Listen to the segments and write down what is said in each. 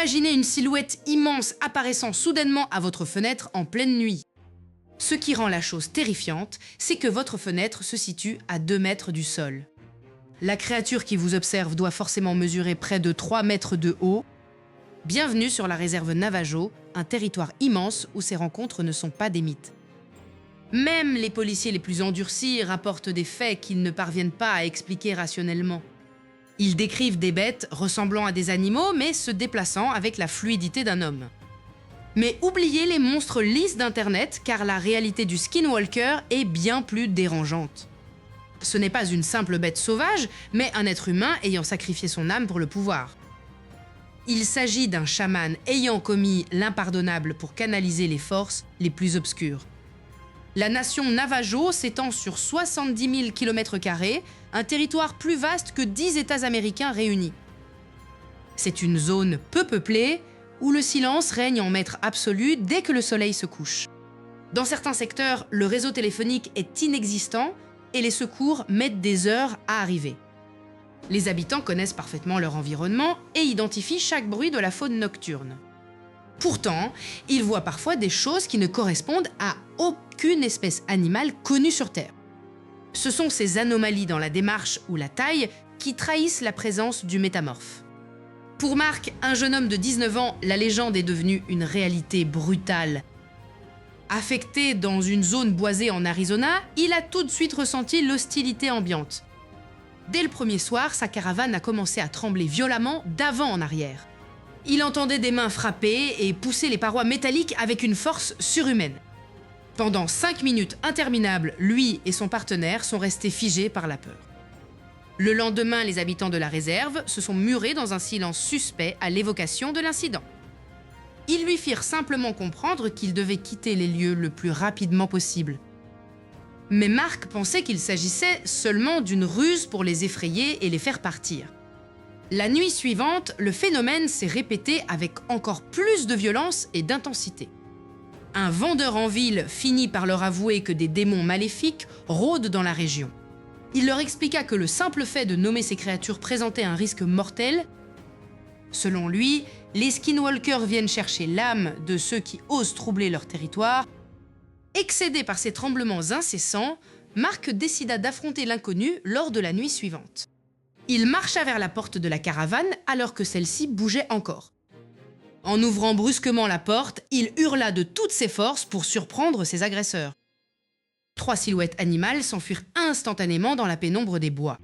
Imaginez une silhouette immense apparaissant soudainement à votre fenêtre en pleine nuit. Ce qui rend la chose terrifiante, c'est que votre fenêtre se situe à 2 mètres du sol. La créature qui vous observe doit forcément mesurer près de 3 mètres de haut. Bienvenue sur la réserve Navajo, un territoire immense où ces rencontres ne sont pas des mythes. Même les policiers les plus endurcis rapportent des faits qu'ils ne parviennent pas à expliquer rationnellement. Ils décrivent des bêtes ressemblant à des animaux mais se déplaçant avec la fluidité d'un homme. Mais oubliez les monstres lisses d'Internet car la réalité du skinwalker est bien plus dérangeante. Ce n'est pas une simple bête sauvage, mais un être humain ayant sacrifié son âme pour le pouvoir. Il s'agit d'un chaman ayant commis l'impardonnable pour canaliser les forces les plus obscures. La nation Navajo s'étend sur 70 000 km², un territoire plus vaste que 10 États américains réunis. C'est une zone peu peuplée, où le silence règne en maître absolu dès que le soleil se couche. Dans certains secteurs, le réseau téléphonique est inexistant et les secours mettent des heures à arriver. Les habitants connaissent parfaitement leur environnement et identifient chaque bruit de la faune nocturne. Pourtant, ils voient parfois des choses qui ne correspondent à aucune espèce animale connue sur Terre. Ce sont ces anomalies dans la démarche ou la taille qui trahissent la présence du métamorphe. Pour Mark, un jeune homme de 19 ans, la légende est devenue une réalité brutale. Affecté dans une zone boisée en Arizona, il a tout de suite ressenti l'hostilité ambiante. Dès le premier soir, sa caravane a commencé à trembler violemment d'avant en arrière. Il entendait des mains frapper et pousser les parois métalliques avec une force surhumaine. Pendant 5 minutes interminables, lui et son partenaire sont restés figés par la peur. Le lendemain, les habitants de la réserve se sont murés dans un silence suspect à l'évocation de l'incident. Ils lui firent simplement comprendre qu'il devait quitter les lieux le plus rapidement possible. Mais Mark pensait qu'il s'agissait seulement d'une ruse pour les effrayer et les faire partir. La nuit suivante, le phénomène s'est répété avec encore plus de violence et d'intensité. Un vendeur en ville finit par leur avouer que des démons maléfiques rôdent dans la région. Il leur expliqua que le simple fait de nommer ces créatures présentait un risque mortel. Selon lui, les skinwalkers viennent chercher l'âme de ceux qui osent troubler leur territoire. Excédé par ces tremblements incessants, Mark décida d'affronter l'inconnu lors de la nuit suivante. Il marcha vers la porte de la caravane alors que celle-ci bougeait encore. En ouvrant brusquement la porte, il hurla de toutes ses forces pour surprendre ses agresseurs. 3 silhouettes animales s'enfuirent instantanément dans la pénombre des bois.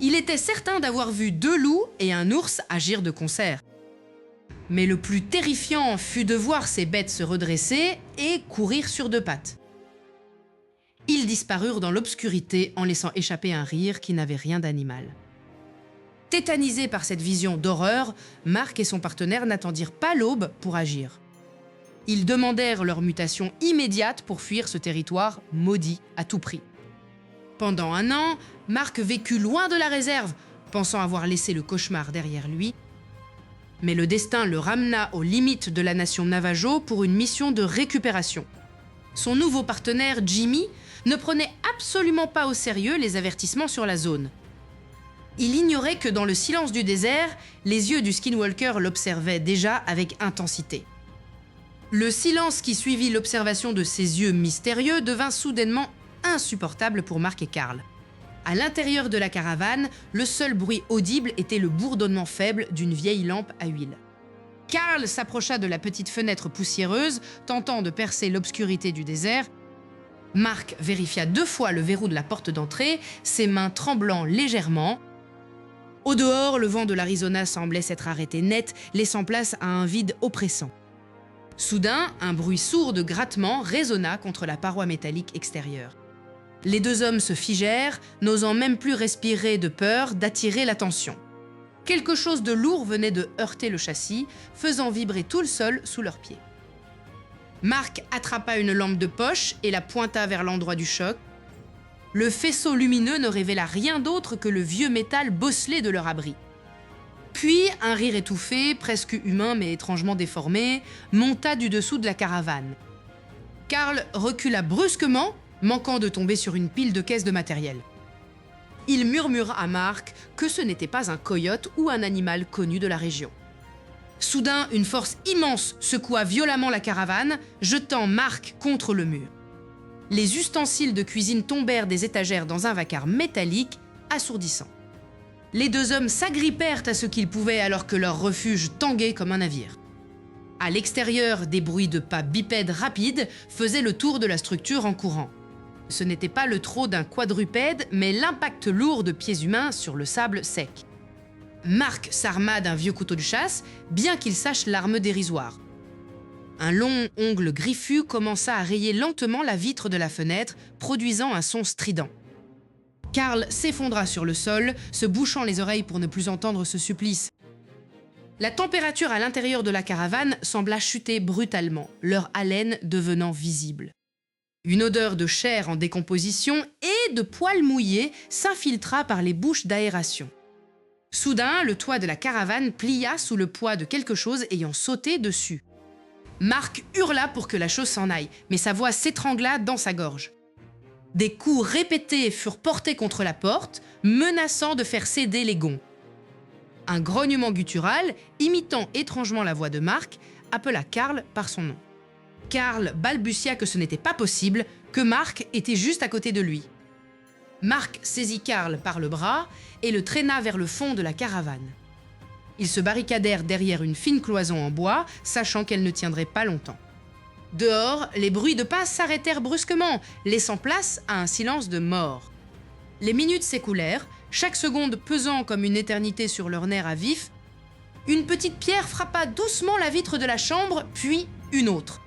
Il était certain d'avoir vu 2 loups et un ours agir de concert. Mais le plus terrifiant fut de voir ces bêtes se redresser et courir sur 2 pattes. Ils disparurent dans l'obscurité en laissant échapper un rire qui n'avait rien d'animal. Tétanisés par cette vision d'horreur, Mark et son partenaire n'attendirent pas l'aube pour agir. Ils demandèrent leur mutation immédiate pour fuir ce territoire maudit à tout prix. Pendant 1 an, Mark vécut loin de la réserve, pensant avoir laissé le cauchemar derrière lui. Mais le destin le ramena aux limites de la nation Navajo pour une mission de récupération. Son nouveau partenaire, Jimmy, ne prenait absolument pas au sérieux les avertissements sur la zone. Il ignorait que dans le silence du désert, les yeux du skinwalker l'observaient déjà avec intensité. Le silence qui suivit l'observation de ces yeux mystérieux devint soudainement insupportable pour Mark et Carl. À l'intérieur de la caravane, le seul bruit audible était le bourdonnement faible d'une vieille lampe à huile. Carl s'approcha de la petite fenêtre poussiéreuse, tentant de percer l'obscurité du désert. Mark vérifia 2 fois le verrou de la porte d'entrée, ses mains tremblant légèrement. Au dehors, le vent de l'Arizona semblait s'être arrêté net, laissant place à un vide oppressant. Soudain, un bruit sourd de grattement résonna contre la paroi métallique extérieure. Les 2 hommes se figèrent, n'osant même plus respirer de peur d'attirer l'attention. Quelque chose de lourd venait de heurter le châssis, faisant vibrer tout le sol sous leurs pieds. Mark attrapa une lampe de poche et la pointa vers l'endroit du choc. Le faisceau lumineux ne révéla rien d'autre que le vieux métal bosselé de leur abri. Puis, un rire étouffé, presque humain mais étrangement déformé, monta du dessous de la caravane. Carl recula brusquement, manquant de tomber sur une pile de caisses de matériel. Il murmura à Mark que ce n'était pas un coyote ou un animal connu de la région. Soudain, une force immense secoua violemment la caravane, jetant Marc contre le mur. Les ustensiles de cuisine tombèrent des étagères dans un vacarme métallique assourdissant. Les deux hommes s'agrippèrent à ce qu'ils pouvaient alors que leur refuge tanguait comme un navire. À l'extérieur, des bruits de pas bipèdes rapides faisaient le tour de la structure en courant. Ce n'était pas le trot d'un quadrupède, mais l'impact lourd de pieds humains sur le sable sec. Marc s'arma d'un vieux couteau de chasse, bien qu'il sache l'arme dérisoire. Un long ongle griffu commença à rayer lentement la vitre de la fenêtre, produisant un son strident. Karl s'effondra sur le sol, se bouchant les oreilles pour ne plus entendre ce supplice. La température à l'intérieur de la caravane sembla chuter brutalement, leur haleine devenant visible. Une odeur de chair en décomposition et de poils mouillés s'infiltra par les bouches d'aération. Soudain, le toit de la caravane plia sous le poids de quelque chose ayant sauté dessus. Marc hurla pour que la chose s'en aille, mais sa voix s'étrangla dans sa gorge. Des coups répétés furent portés contre la porte, menaçant de faire céder les gonds. Un grognement guttural, imitant étrangement la voix de Marc, appela Karl par son nom. Karl balbutia que ce n'était pas possible, que Marc était juste à côté de lui. Marc saisit Karl par le bras et le traîna vers le fond de la caravane. Ils se barricadèrent derrière une fine cloison en bois, sachant qu'elle ne tiendrait pas longtemps. Dehors, les bruits de pas s'arrêtèrent brusquement, laissant place à un silence de mort. Les minutes s'écoulèrent, chaque seconde pesant comme une éternité sur leurs nerfs à vif. Une petite pierre frappa doucement la vitre de la chambre, puis une autre.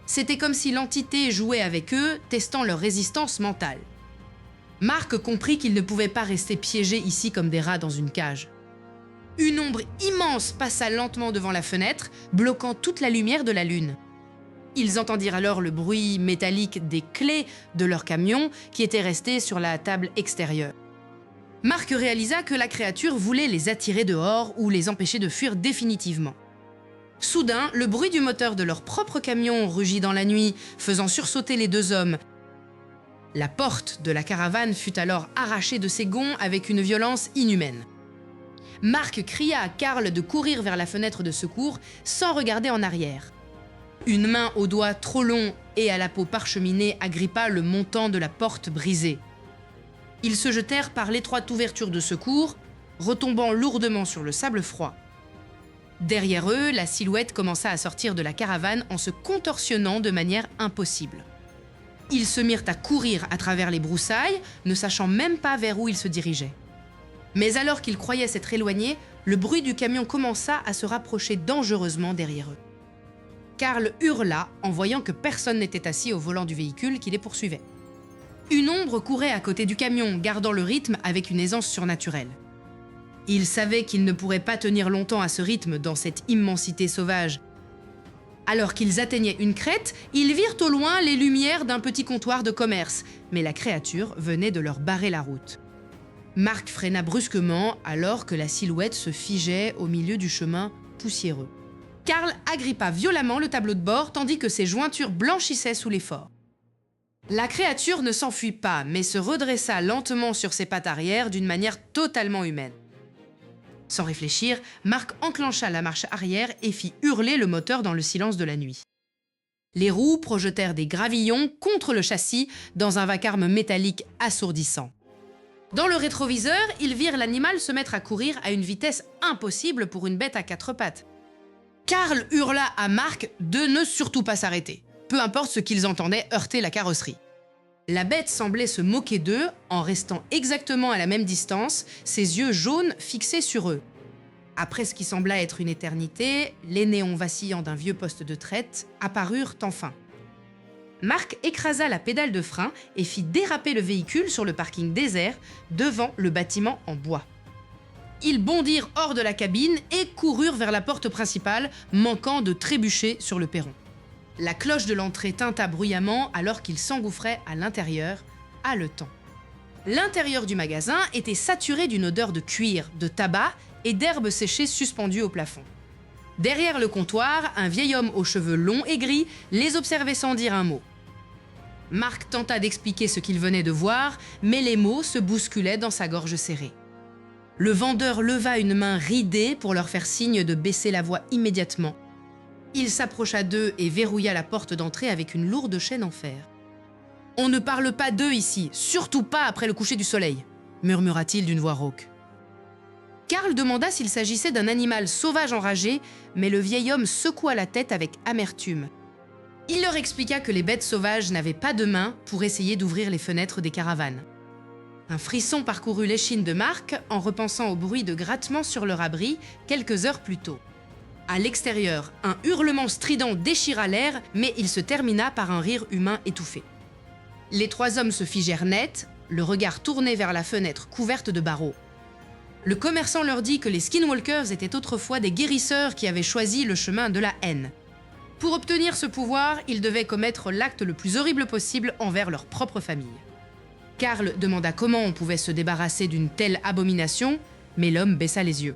C'était comme si l'entité jouait avec eux, testant leur résistance mentale. Marc comprit qu'ils ne pouvaient pas rester piégés ici comme des rats dans une cage. Une ombre immense passa lentement devant la fenêtre, bloquant toute la lumière de la lune. Ils entendirent alors le bruit métallique des clés de leur camion qui étaient restées sur la table extérieure. Marc réalisa que la créature voulait les attirer dehors ou les empêcher de fuir définitivement. Soudain, le bruit du moteur de leur propre camion rugit dans la nuit, faisant sursauter les deux hommes. La porte de la caravane fut alors arrachée de ses gonds avec une violence inhumaine. Marc cria à Karl de courir vers la fenêtre de secours sans regarder en arrière. Une main aux doigts trop longs et à la peau parcheminée agrippa le montant de la porte brisée. Ils se jetèrent par l'étroite ouverture de secours, retombant lourdement sur le sable froid. Derrière eux, la silhouette commença à sortir de la caravane en se contorsionnant de manière impossible. Ils se mirent à courir à travers les broussailles, ne sachant même pas vers où ils se dirigeaient. Mais alors qu'ils croyaient s'être éloignés, le bruit du camion commença à se rapprocher dangereusement derrière eux. Karl hurla en voyant que personne n'était assis au volant du véhicule qui les poursuivait. Une ombre courait à côté du camion, gardant le rythme avec une aisance surnaturelle. Ils savaient qu'ils ne pourraient pas tenir longtemps à ce rythme dans cette immensité sauvage. Alors qu'ils atteignaient une crête, ils virent au loin les lumières d'un petit comptoir de commerce, mais la créature venait de leur barrer la route. Marc freina brusquement alors que la silhouette se figeait au milieu du chemin poussiéreux. Karl agrippa violemment le tableau de bord tandis que ses jointures blanchissaient sous l'effort. La créature ne s'enfuit pas, mais se redressa lentement sur ses pattes arrière d'une manière totalement humaine. Sans réfléchir, Marc enclencha la marche arrière et fit hurler le moteur dans le silence de la nuit. Les roues projetèrent des gravillons contre le châssis dans un vacarme métallique assourdissant. Dans le rétroviseur, ils virent l'animal se mettre à courir à une vitesse impossible pour une bête à quatre pattes. Karl hurla à Marc de ne surtout pas s'arrêter, peu importe ce qu'ils entendaient heurter la carrosserie. La bête semblait se moquer d'eux en restant exactement à la même distance, ses yeux jaunes fixés sur eux. Après ce qui sembla être une éternité, les néons vacillants d'un vieux poste de traite apparurent enfin. Marc écrasa la pédale de frein et fit déraper le véhicule sur le parking désert devant le bâtiment en bois. Ils bondirent hors de la cabine et coururent vers la porte principale, manquant de trébucher sur le perron. La cloche de l'entrée tinta bruyamment alors qu'ils s'engouffraient à l'intérieur, haletant. L'intérieur du magasin était saturé d'une odeur de cuir, de tabac et d'herbes séchées suspendues au plafond. Derrière le comptoir, un vieil homme aux cheveux longs et gris les observait sans dire un mot. Marc tenta d'expliquer ce qu'il venait de voir, mais les mots se bousculaient dans sa gorge serrée. Le vendeur leva une main ridée pour leur faire signe de baisser la voix immédiatement. Il s'approcha d'eux et verrouilla la porte d'entrée avec une lourde chaîne en fer. « On ne parle pas d'eux ici, surtout pas après le coucher du soleil », murmura-t-il d'une voix rauque. Karl demanda s'il s'agissait d'un animal sauvage enragé, mais le vieil homme secoua la tête avec amertume. Il leur expliqua que les bêtes sauvages n'avaient pas de main pour essayer d'ouvrir les fenêtres des caravanes. Un frisson parcourut l'échine de Mark en repensant au bruit de grattement sur leur abri quelques heures plus tôt. À l'extérieur, un hurlement strident déchira l'air, mais il se termina par un rire humain étouffé. Les trois hommes se figèrent net, le regard tourné vers la fenêtre couverte de barreaux. Le commerçant leur dit que les skinwalkers étaient autrefois des guérisseurs qui avaient choisi le chemin de la haine. Pour obtenir ce pouvoir, ils devaient commettre l'acte le plus horrible possible envers leur propre famille. Karl demanda comment on pouvait se débarrasser d'une telle abomination, mais l'homme baissa les yeux.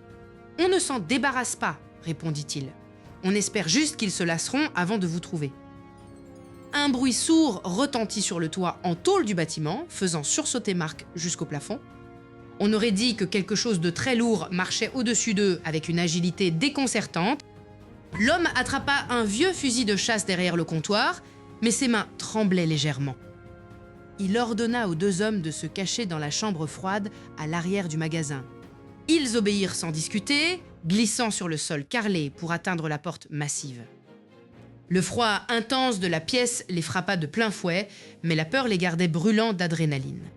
« On ne s'en débarrasse pas, répondit-il. On espère juste qu'ils se lasseront avant de vous trouver. » Un bruit sourd retentit sur le toit en tôle du bâtiment, faisant sursauter Mark jusqu'au plafond. On aurait dit que quelque chose de très lourd marchait au-dessus d'eux avec une agilité déconcertante. L'homme attrapa un vieux fusil de chasse derrière le comptoir, mais ses mains tremblaient légèrement. Il ordonna aux deux hommes de se cacher dans la chambre froide à l'arrière du magasin. Ils obéirent sans discuter, glissant sur le sol carrelé pour atteindre la porte massive. Le froid intense de la pièce les frappa de plein fouet, mais la peur les gardait brûlants d'adrénaline.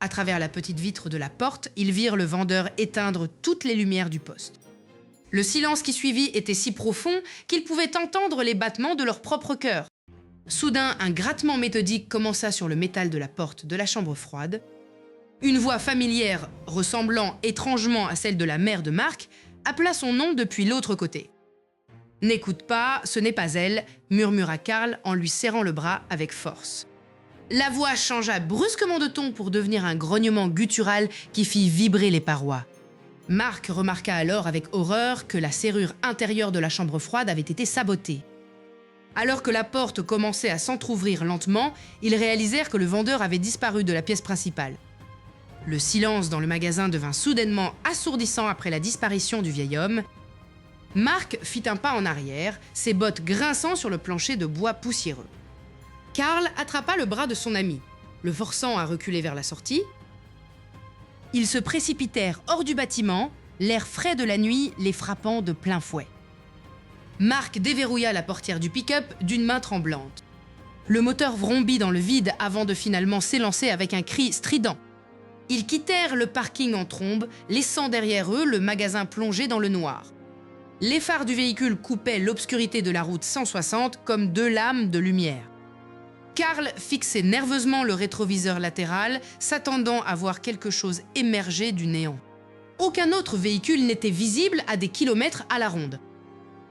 À travers la petite vitre de la porte, ils virent le vendeur éteindre toutes les lumières du poste. Le silence qui suivit était si profond qu'ils pouvaient entendre les battements de leur propre cœur. Soudain, un grattement méthodique commença sur le métal de la porte de la chambre froide. Une voix familière, ressemblant étrangement à celle de la mère de Mark, appela son nom depuis l'autre côté. « N'écoute pas, ce n'est pas elle », murmura Karl en lui serrant le bras avec force. La voix changea brusquement de ton pour devenir un grognement guttural qui fit vibrer les parois. Mark remarqua alors avec horreur que la serrure intérieure de la chambre froide avait été sabotée. Alors que la porte commençait à s'entrouvrir lentement, ils réalisèrent que le vendeur avait disparu de la pièce principale. Le silence dans le magasin devint soudainement assourdissant après la disparition du vieil homme. Mark fit un pas en arrière, ses bottes grinçant sur le plancher de bois poussiéreux. Karl attrapa le bras de son ami, le forçant à reculer vers la sortie. Ils se précipitèrent hors du bâtiment, l'air frais de la nuit les frappant de plein fouet. Mark déverrouilla la portière du pick-up d'une main tremblante. Le moteur vrombit dans le vide avant de finalement s'élancer avec un cri strident. Ils quittèrent le parking en trombe, laissant derrière eux le magasin plongé dans le noir. Les phares du véhicule coupaient l'obscurité de la route 160 comme deux lames de lumière. Karl fixait nerveusement le rétroviseur latéral, s'attendant à voir quelque chose émerger du néant. Aucun autre véhicule n'était visible à des kilomètres à la ronde.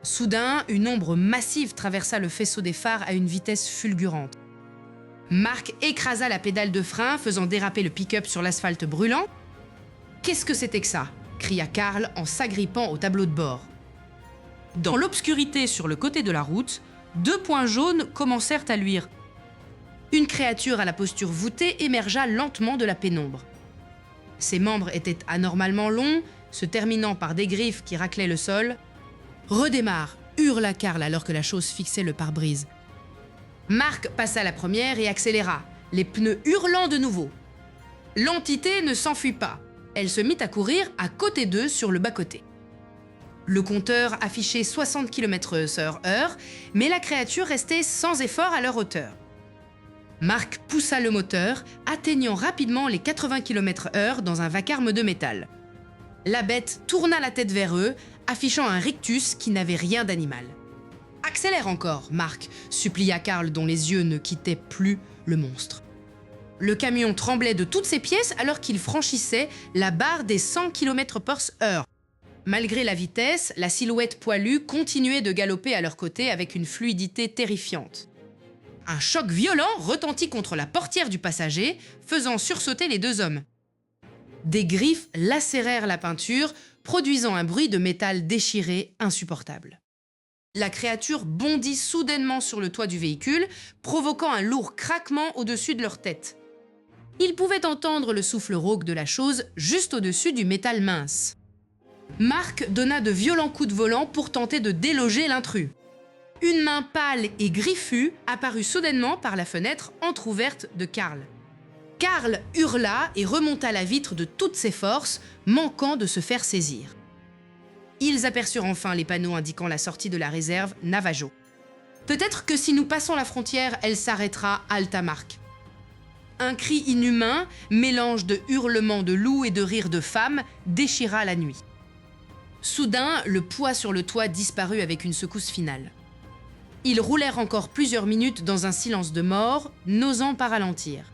Soudain, une ombre massive traversa le faisceau des phares à une vitesse fulgurante. Mark écrasa la pédale de frein, faisant déraper le pick-up sur l'asphalte brûlant. « Qu'est-ce que c'était que ça ?» cria Karl en s'agrippant au tableau de bord. Dans l'obscurité sur le côté de la route, deux points jaunes commencèrent à luire. Une créature à la posture voûtée émergea lentement de la pénombre. Ses membres étaient anormalement longs, se terminant par des griffes qui raclaient le sol. « Redémarre !» hurla Karl alors que la chose fixait le pare-brise. Mark passa la première et accéléra, les pneus hurlant de nouveau. L'entité ne s'enfuit pas. Elle se mit à courir à côté d'eux sur le bas-côté. Le compteur affichait 60 km/h, mais la créature restait sans effort à leur hauteur. Mark poussa le moteur, atteignant rapidement les 80 km/h dans un vacarme de métal. La bête tourna la tête vers eux, affichant un rictus qui n'avait rien d'animal. « Accélère encore, Mark !» supplia Karl dont les yeux ne quittaient plus le monstre. Le camion tremblait de toutes ses pièces alors qu'il franchissait la barre des 100 km/h. Malgré la vitesse, la silhouette poilue continuait de galoper à leur côté avec une fluidité terrifiante. Un choc violent retentit contre la portière du passager, faisant sursauter les deux hommes. Des griffes lacérèrent la peinture, produisant un bruit de métal déchiré insupportable. La créature bondit soudainement sur le toit du véhicule, provoquant un lourd craquement au-dessus de leur tête. Ils pouvaient entendre le souffle rauque de la chose juste au-dessus du métal mince. Mark donna de violents coups de volant pour tenter de déloger l'intrus. Une main pâle et griffue apparut soudainement par la fenêtre entr'ouverte de Carl. Carl hurla et remonta la vitre de toutes ses forces, manquant de se faire saisir. Ils aperçurent enfin les panneaux indiquant la sortie de la réserve Navajo. Peut-être que si nous passons la frontière, elle s'arrêtera à Alta Mark. Un cri inhumain, mélange de hurlements de loups et de rires de femmes, déchira la nuit. Soudain, le poids sur le toit disparut avec une secousse finale. Ils roulèrent encore plusieurs minutes dans un silence de mort, n'osant pas ralentir.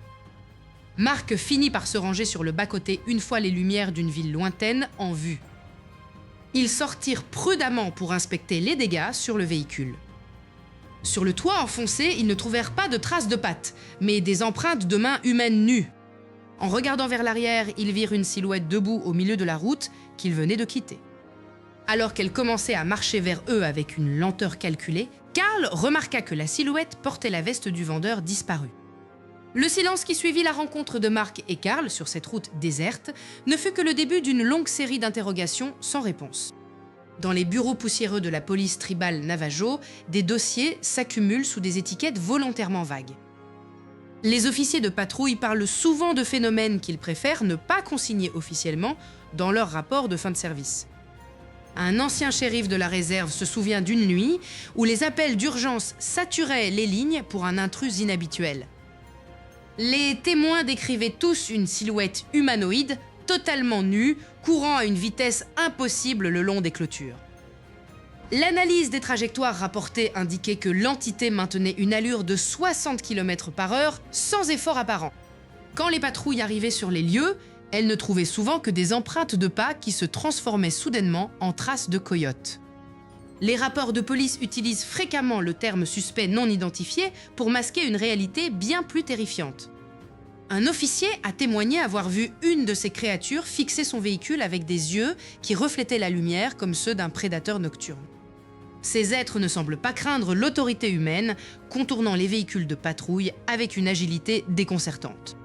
Mark finit par se ranger sur le bas-côté une fois les lumières d'une ville lointaine en vue. Ils sortirent prudemment pour inspecter les dégâts sur le véhicule. Sur le toit enfoncé, ils ne trouvèrent pas de traces de pattes, mais des empreintes de mains humaines nues. En regardant vers l'arrière, ils virent une silhouette debout au milieu de la route qu'ils venaient de quitter. Alors qu'elle commençait à marcher vers eux avec une lenteur calculée, Carl remarqua que la silhouette portait la veste du vendeur disparu. Le silence qui suivit la rencontre de Mark et Carl sur cette route déserte ne fut que le début d'une longue série d'interrogations sans réponse. Dans les bureaux poussiéreux de la police tribale Navajo, des dossiers s'accumulent sous des étiquettes volontairement vagues. Les officiers de patrouille parlent souvent de phénomènes qu'ils préfèrent ne pas consigner officiellement dans leur rapport de fin de service. Un ancien shérif de la réserve se souvient d'une nuit où les appels d'urgence saturaient les lignes pour un intrus inhabituel. Les témoins décrivaient tous une silhouette humanoïde, totalement nue, courant à une vitesse impossible le long des clôtures. L'analyse des trajectoires rapportées indiquait que l'entité maintenait une allure de 60 km/h sans effort apparent. Quand les patrouilles arrivaient sur les lieux, elles ne trouvaient souvent que des empreintes de pas qui se transformaient soudainement en traces de coyotes. Les rapports de police utilisent fréquemment le terme suspect non identifié pour masquer une réalité bien plus terrifiante. Un officier a témoigné avoir vu une de ces créatures fixer son véhicule avec des yeux qui reflétaient la lumière comme ceux d'un prédateur nocturne. Ces êtres ne semblent pas craindre l'autorité humaine, contournant les véhicules de patrouille avec une agilité déconcertante.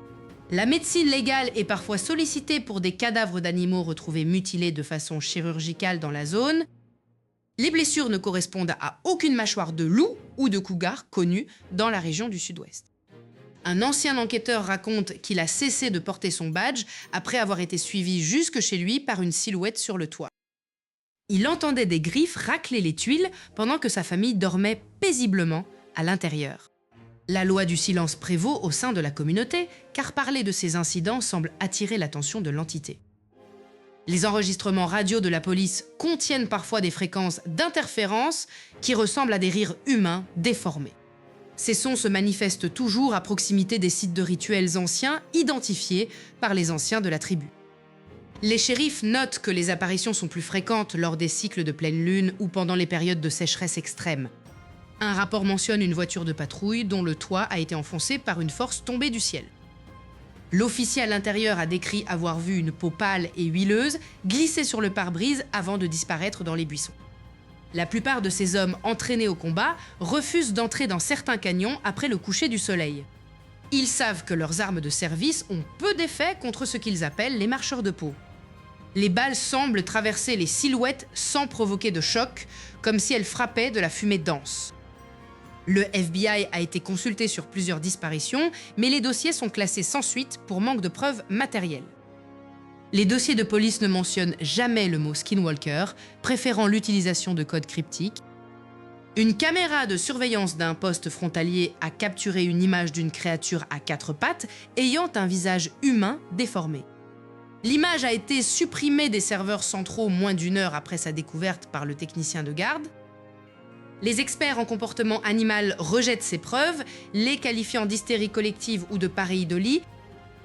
La médecine légale est parfois sollicitée pour des cadavres d'animaux retrouvés mutilés de façon chirurgicale dans la zone. Les blessures ne correspondent à aucune mâchoire de loup ou de cougar connue dans la région du Sud-Ouest. Un ancien enquêteur raconte qu'il a cessé de porter son badge après avoir été suivi jusque chez lui par une silhouette sur le toit. Il entendait des griffes racler les tuiles pendant que sa famille dormait paisiblement à l'intérieur. La loi du silence prévaut au sein de la communauté, car parler de ces incidents semble attirer l'attention de l'entité. Les enregistrements radio de la police contiennent parfois des fréquences d'interférence qui ressemblent à des rires humains déformés. Ces sons se manifestent toujours à proximité des sites de rituels anciens identifiés par les anciens de la tribu. Les shérifs notent que les apparitions sont plus fréquentes lors des cycles de pleine lune ou pendant les périodes de sécheresse extrême. Un rapport mentionne une voiture de patrouille dont le toit a été enfoncé par une force tombée du ciel. L'officier à l'intérieur a décrit avoir vu une peau pâle et huileuse glisser sur le pare-brise avant de disparaître dans les buissons. La plupart de ces hommes entraînés au combat refusent d'entrer dans certains canyons après le coucher du soleil. Ils savent que leurs armes de service ont peu d'effet contre ce qu'ils appellent les marcheurs de peau. Les balles semblent traverser les silhouettes sans provoquer de choc, comme si elles frappaient de la fumée dense. Le FBI a été consulté sur plusieurs disparitions, mais les dossiers sont classés sans suite pour manque de preuves matérielles. Les dossiers de police ne mentionnent jamais le mot skinwalker, préférant l'utilisation de codes cryptiques. Une caméra de surveillance d'un poste frontalier a capturé une image d'une créature à 4 pattes ayant un visage humain déformé. L'image a été supprimée des serveurs centraux moins d'1 heure après sa découverte par le technicien de garde. Les experts en comportement animal rejettent ces preuves, les qualifiant d'hystérie collective ou de pareidolie.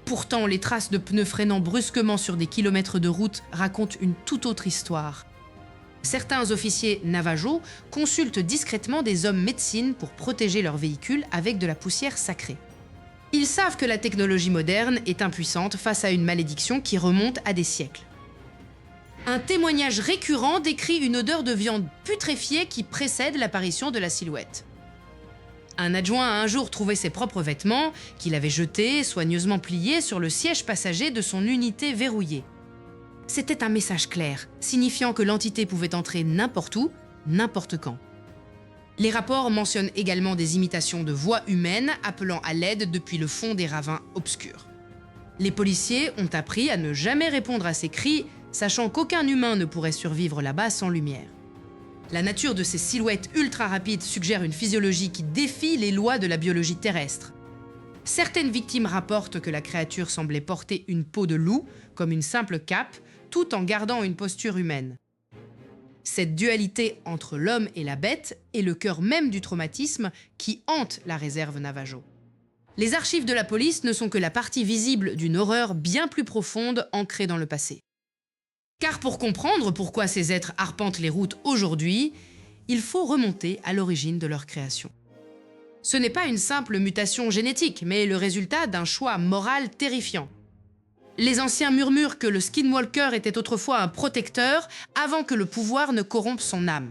Pourtant, les traces de pneus freinant brusquement sur des kilomètres de route racontent une toute autre histoire. Certains officiers Navajo consultent discrètement des hommes médecine pour protéger leur véhicule avec de la poussière sacrée. Ils savent que la technologie moderne est impuissante face à une malédiction qui remonte à des siècles. Un témoignage récurrent décrit une odeur de viande putréfiée qui précède l'apparition de la silhouette. Un adjoint a un jour trouvé ses propres vêtements, qu'il avait jetés, soigneusement pliés, sur le siège passager de son unité verrouillée. C'était un message clair, signifiant que l'entité pouvait entrer n'importe où, n'importe quand. Les rapports mentionnent également des imitations de voix humaines appelant à l'aide depuis le fond des ravins obscurs. Les policiers ont appris à ne jamais répondre à ces cris, sachant qu'aucun humain ne pourrait survivre là-bas sans lumière. La nature de ces silhouettes ultra rapides suggère une physiologie qui défie les lois de la biologie terrestre. Certaines victimes rapportent que la créature semblait porter une peau de loup, comme une simple cape, tout en gardant une posture humaine. Cette dualité entre l'homme et la bête est le cœur même du traumatisme qui hante la réserve Navajo. Les archives de la police ne sont que la partie visible d'une horreur bien plus profonde ancrée dans le passé. Car pour comprendre pourquoi ces êtres arpentent les routes aujourd'hui, il faut remonter à l'origine de leur création. Ce n'est pas une simple mutation génétique, mais le résultat d'un choix moral terrifiant. Les anciens murmurent que le Skinwalker était autrefois un protecteur avant que le pouvoir ne corrompe son âme.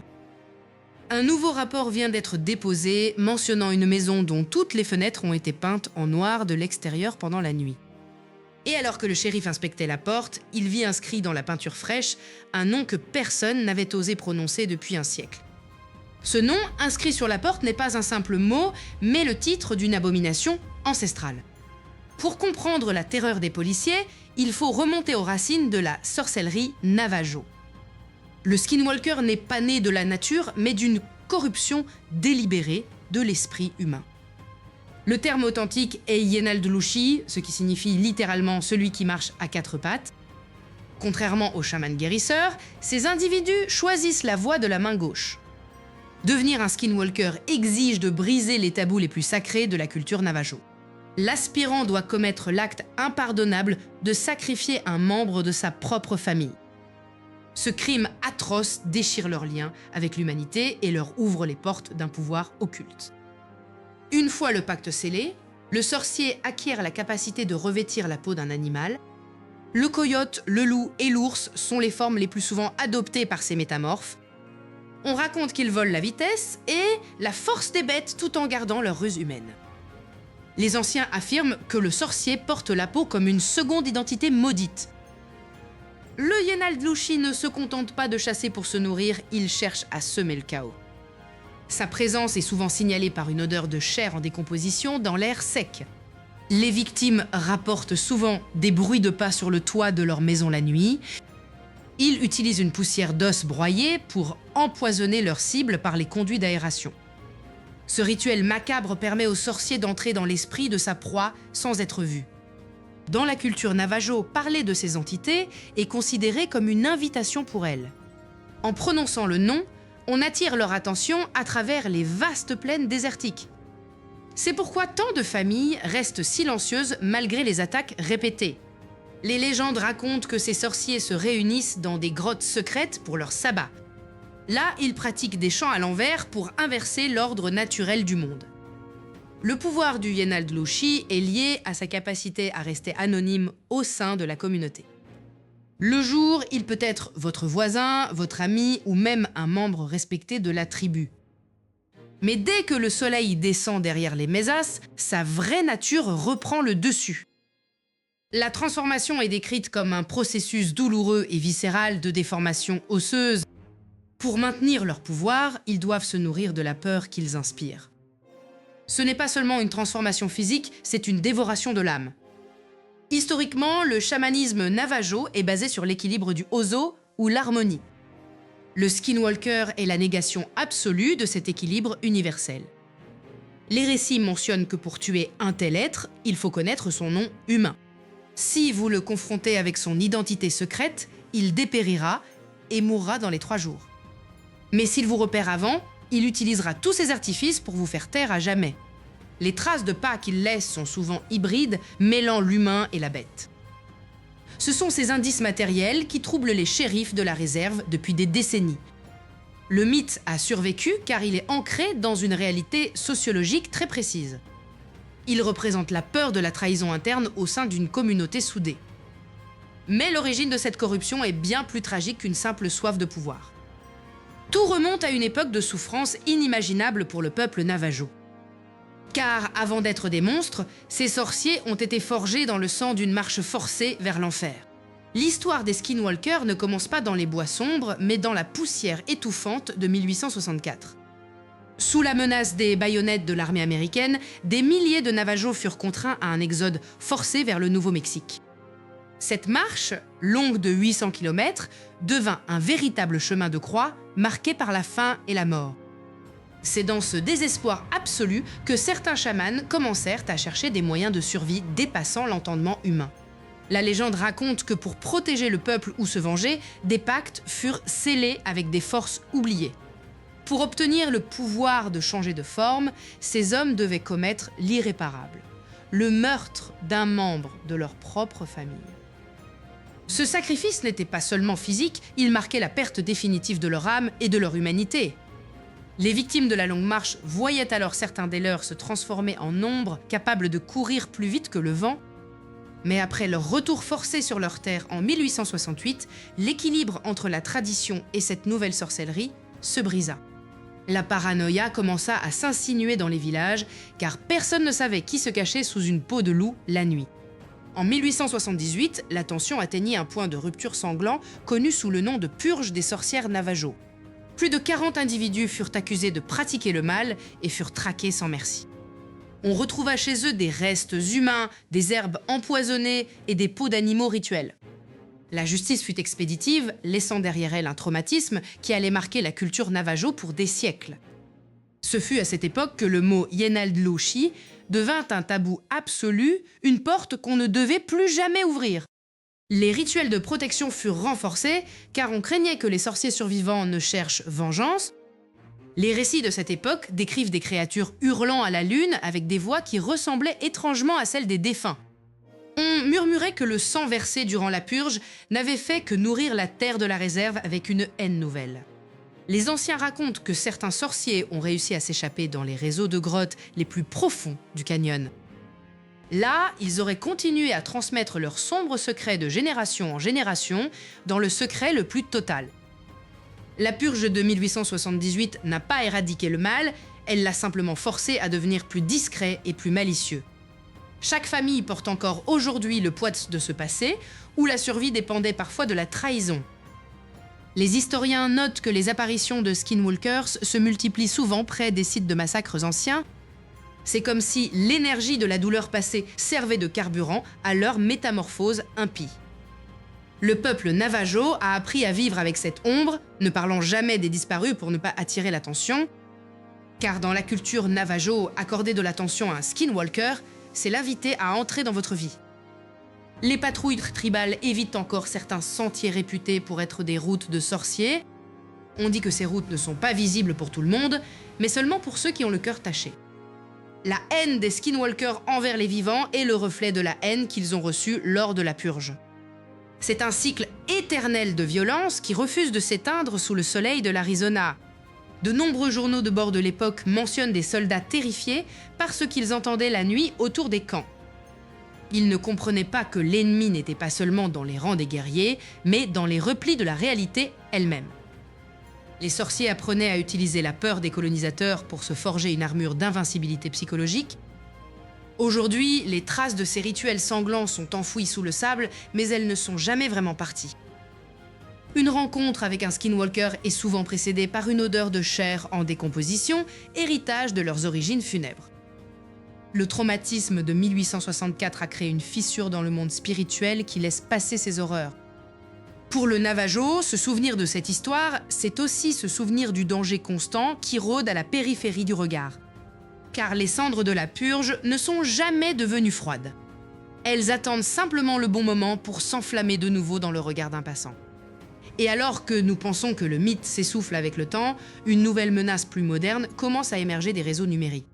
Un nouveau rapport vient d'être déposé mentionnant une maison dont toutes les fenêtres ont été peintes en noir de l'extérieur pendant la nuit. Et alors que le shérif inspectait la porte, il vit inscrit dans la peinture fraîche un nom que personne n'avait osé prononcer depuis un siècle. Ce nom, inscrit sur la porte, n'est pas un simple mot, mais le titre d'une abomination ancestrale. Pour comprendre la terreur des policiers, il faut remonter aux racines de la sorcellerie Navajo. Le Skinwalker n'est pas né de la nature, mais d'une corruption délibérée de l'esprit humain. Le terme authentique est Yenaldlushi, ce qui signifie littéralement celui qui marche à quatre pattes. Contrairement aux chamans guérisseurs, ces individus choisissent la voie de la main gauche. Devenir un Skinwalker exige de briser les tabous les plus sacrés de la culture Navajo. L'aspirant doit commettre l'acte impardonnable de sacrifier un membre de sa propre famille. Ce crime atroce déchire leurs liens avec l'humanité et leur ouvre les portes d'un pouvoir occulte. Une fois le pacte scellé, le sorcier acquiert la capacité de revêtir la peau d'un animal. Le coyote, le loup et l'ours sont les formes les plus souvent adoptées par ces métamorphes. On raconte qu'ils volent la vitesse et la force des bêtes tout en gardant leur ruse humaine. Les anciens affirment que le sorcier porte la peau comme une seconde identité maudite. Le Yenaldlushi ne se contente pas de chasser pour se nourrir, il cherche à semer le chaos. Sa présence est souvent signalée par une odeur de chair en décomposition dans l'air sec. Les victimes rapportent souvent des bruits de pas sur le toit de leur maison la nuit. Ils utilisent une poussière d'os broyés pour empoisonner leurs cibles par les conduits d'aération. Ce rituel macabre permet au sorcier d'entrer dans l'esprit de sa proie sans être vu. Dans la culture Navajo, parler de ces entités est considéré comme une invitation pour elles. En prononçant le nom, on attire leur attention à travers les vastes plaines désertiques. C'est pourquoi tant de familles restent silencieuses malgré les attaques répétées. Les légendes racontent que ces sorciers se réunissent dans des grottes secrètes pour leur sabbat. Là, ils pratiquent des chants à l'envers pour inverser l'ordre naturel du monde. Le pouvoir du Yenaldlushi est lié à sa capacité à rester anonyme au sein de la communauté. Le jour, il peut être votre voisin, votre ami ou même un membre respecté de la tribu. Mais dès que le soleil descend derrière les mésas, sa vraie nature reprend le dessus. La transformation est décrite comme un processus douloureux et viscéral de déformation osseuse. Pour maintenir leur pouvoir, ils doivent se nourrir de la peur qu'ils inspirent. Ce n'est pas seulement une transformation physique, c'est une dévoration de l'âme. Historiquement, le chamanisme Navajo est basé sur l'équilibre du Ozo ou l'harmonie. Le Skinwalker est la négation absolue de cet équilibre universel. Les récits mentionnent que pour tuer un tel être, il faut connaître son nom humain. Si vous le confrontez avec son identité secrète, il dépérira et mourra dans les 3 jours. Mais s'il vous repère avant, il utilisera tous ses artifices pour vous faire taire à jamais. Les traces de pas qu'il laisse sont souvent hybrides, mêlant l'humain et la bête. Ce sont ces indices matériels qui troublent les shérifs de la réserve depuis des décennies. Le mythe a survécu car il est ancré dans une réalité sociologique très précise. Il représente la peur de la trahison interne au sein d'une communauté soudée. Mais l'origine de cette corruption est bien plus tragique qu'une simple soif de pouvoir. Tout remonte à une époque de souffrance inimaginable pour le peuple Navajo. Car avant d'être des monstres, ces sorciers ont été forgés dans le sang d'une marche forcée vers l'enfer. L'histoire des Skinwalkers ne commence pas dans les bois sombres, mais dans la poussière étouffante de 1864. Sous la menace des baïonnettes de l'armée américaine, des milliers de Navajos furent contraints à un exode forcé vers le Nouveau-Mexique. Cette marche, longue de 800 km, devint un véritable chemin de croix marqué par la faim et la mort. C'est dans ce désespoir absolu que certains chamans commencèrent à chercher des moyens de survie dépassant l'entendement humain. La légende raconte que pour protéger le peuple ou se venger, des pactes furent scellés avec des forces oubliées. Pour obtenir le pouvoir de changer de forme, ces hommes devaient commettre l'irréparable, le meurtre d'un membre de leur propre famille. Ce sacrifice n'était pas seulement physique, il marquait la perte définitive de leur âme et de leur humanité. Les victimes de la longue marche voyaient alors certains des leurs se transformer en ombres capables de courir plus vite que le vent. Mais après leur retour forcé sur leur terre en 1868, l'équilibre entre la tradition et cette nouvelle sorcellerie se brisa. La paranoïa commença à s'insinuer dans les villages, car personne ne savait qui se cachait sous une peau de loup la nuit. En 1878, la tension atteignit un point de rupture sanglant connu sous le nom de purge des sorcières Navajo. Plus de 40 individus furent accusés de pratiquer le mal et furent traqués sans merci. On retrouva chez eux des restes humains, des herbes empoisonnées et des peaux d'animaux rituels. La justice fut expéditive, laissant derrière elle un traumatisme qui allait marquer la culture Navajo pour des siècles. Ce fut à cette époque que le mot Yenaldloshi devint un tabou absolu, une porte qu'on ne devait plus jamais ouvrir. Les rituels de protection furent renforcés car on craignait que les sorciers survivants ne cherchent vengeance. Les récits de cette époque décrivent des créatures hurlant à la lune avec des voix qui ressemblaient étrangement à celles des défunts. On murmurait que le sang versé durant la purge n'avait fait que nourrir la terre de la réserve avec une haine nouvelle. Les anciens racontent que certains sorciers ont réussi à s'échapper dans les réseaux de grottes les plus profonds du canyon. Là, ils auraient continué à transmettre leurs sombres secrets de génération en génération dans le secret le plus total. La purge de 1878 n'a pas éradiqué le mal, elle l'a simplement forcé à devenir plus discret et plus malicieux. Chaque famille porte encore aujourd'hui le poids de ce passé, où la survie dépendait parfois de la trahison. Les historiens notent que les apparitions de Skinwalkers se multiplient souvent près des sites de massacres anciens. C'est comme si l'énergie de la douleur passée servait de carburant à leur métamorphose impie. Le peuple Navajo a appris à vivre avec cette ombre, ne parlant jamais des disparus pour ne pas attirer l'attention. Car dans la culture Navajo, accorder de l'attention à un Skinwalker, c'est l'inviter à entrer dans votre vie. Les patrouilles tribales évitent encore certains sentiers réputés pour être des routes de sorciers. On dit que ces routes ne sont pas visibles pour tout le monde, mais seulement pour ceux qui ont le cœur taché. La haine des Skinwalkers envers les vivants est le reflet de la haine qu'ils ont reçue lors de la purge. C'est un cycle éternel de violence qui refuse de s'éteindre sous le soleil de l'Arizona. De nombreux journaux de bord de l'époque mentionnent des soldats terrifiés par ce qu'ils entendaient la nuit autour des camps. Ils ne comprenaient pas que l'ennemi n'était pas seulement dans les rangs des guerriers, mais dans les replis de la réalité elle-même. Les sorciers apprenaient à utiliser la peur des colonisateurs pour se forger une armure d'invincibilité psychologique. Aujourd'hui, les traces de ces rituels sanglants sont enfouies sous le sable, mais elles ne sont jamais vraiment parties. Une rencontre avec un Skinwalker est souvent précédée par une odeur de chair en décomposition, héritage de leurs origines funèbres. Le traumatisme de 1864 a créé une fissure dans le monde spirituel qui laisse passer ces horreurs. Pour le Navajo, se souvenir de cette histoire, c'est aussi se souvenir du danger constant qui rôde à la périphérie du regard. Car les cendres de la purge ne sont jamais devenues froides. Elles attendent simplement le bon moment pour s'enflammer de nouveau dans le regard d'un passant. Et alors que nous pensons que le mythe s'essouffle avec le temps, une nouvelle menace plus moderne commence à émerger des réseaux numériques.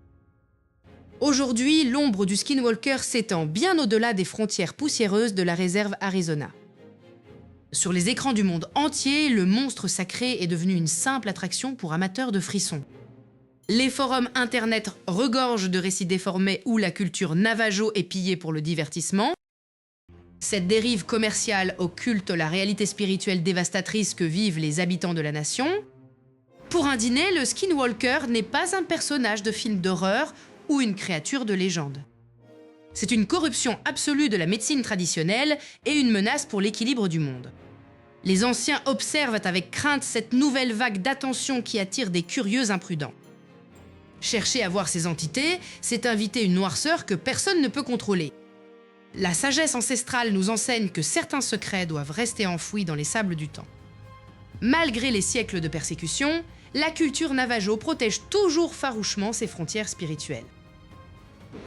Aujourd'hui, l'ombre du Skinwalker s'étend bien au-delà des frontières poussiéreuses de la réserve Arizona. Sur les écrans du monde entier, le monstre sacré est devenu une simple attraction pour amateurs de frissons. Les forums internet regorgent de récits déformés où la culture Navajo est pillée pour le divertissement. Cette dérive commerciale occulte la réalité spirituelle dévastatrice que vivent les habitants de la nation. Pour un dîner, le Skinwalker n'est pas un personnage de film d'horreur ou une créature de légende. C'est une corruption absolue de la médecine traditionnelle et une menace pour l'équilibre du monde. Les anciens observent avec crainte cette nouvelle vague d'attention qui attire des curieux imprudents. Chercher à voir ces entités, c'est inviter une noirceur que personne ne peut contrôler. La sagesse ancestrale nous enseigne que certains secrets doivent rester enfouis dans les sables du temps. Malgré les siècles de persécution, la culture navajo protège toujours farouchement ses frontières spirituelles.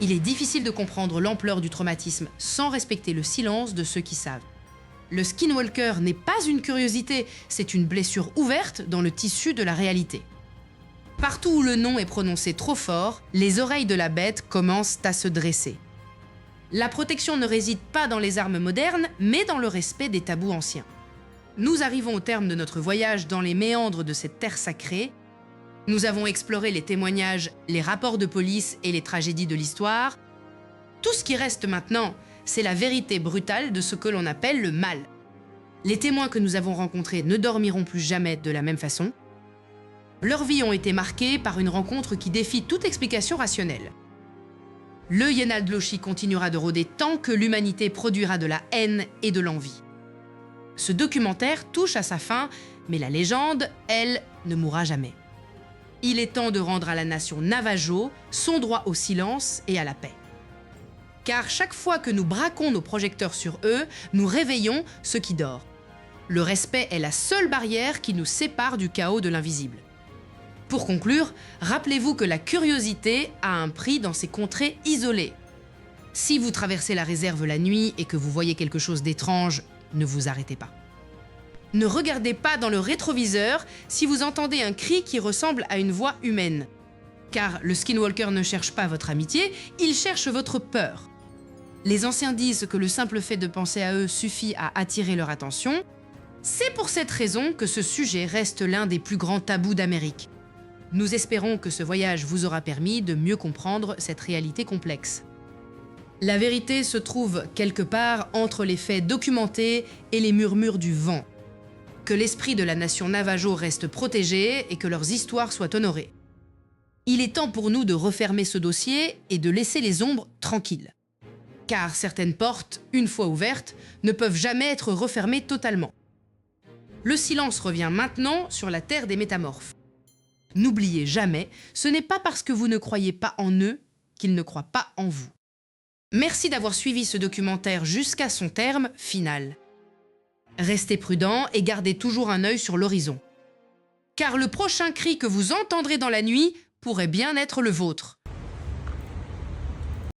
Il est difficile de comprendre l'ampleur du traumatisme sans respecter le silence de ceux qui savent. Le skinwalker n'est pas une curiosité, c'est une blessure ouverte dans le tissu de la réalité. Partout où le nom est prononcé trop fort, les oreilles de la bête commencent à se dresser. La protection ne réside pas dans les armes modernes, mais dans le respect des tabous anciens. Nous arrivons au terme de notre voyage dans les méandres de cette terre sacrée. Nous avons exploré les témoignages, les rapports de police et les tragédies de l'histoire. Tout ce qui reste maintenant, c'est la vérité brutale de ce que l'on appelle le mal. Les témoins que nous avons rencontrés ne dormiront plus jamais de la même façon. Leurs vies ont été marquées par une rencontre qui défie toute explication rationnelle. Le Yenaldloshi continuera de rôder tant que l'humanité produira de la haine et de l'envie. Ce documentaire touche à sa fin, mais la légende, elle, ne mourra jamais. Il est temps de rendre à la nation Navajo son droit au silence et à la paix. Car chaque fois que nous braquons nos projecteurs sur eux, nous réveillons ce qui dort. Le respect est la seule barrière qui nous sépare du chaos de l'invisible. Pour conclure, rappelez-vous que la curiosité a un prix dans ces contrées isolées. Si vous traversez la réserve la nuit et que vous voyez quelque chose d'étrange, ne vous arrêtez pas. Ne regardez pas dans le rétroviseur si vous entendez un cri qui ressemble à une voix humaine. Car le skinwalker ne cherche pas votre amitié, il cherche votre peur. Les anciens disent que le simple fait de penser à eux suffit à attirer leur attention. C'est pour cette raison que ce sujet reste l'un des plus grands tabous d'Amérique. Nous espérons que ce voyage vous aura permis de mieux comprendre cette réalité complexe. La vérité se trouve quelque part entre les faits documentés et les murmures du vent. Que l'esprit de la nation Navajo reste protégé et que leurs histoires soient honorées. Il est temps pour nous de refermer ce dossier et de laisser les ombres tranquilles. Car certaines portes, une fois ouvertes, ne peuvent jamais être refermées totalement. Le silence revient maintenant sur la terre des métamorphes. N'oubliez jamais, ce n'est pas parce que vous ne croyez pas en eux qu'ils ne croient pas en vous. Merci d'avoir suivi ce documentaire jusqu'à son terme final. Restez prudents et gardez toujours un œil sur l'horizon. Car le prochain cri que vous entendrez dans la nuit pourrait bien être le vôtre.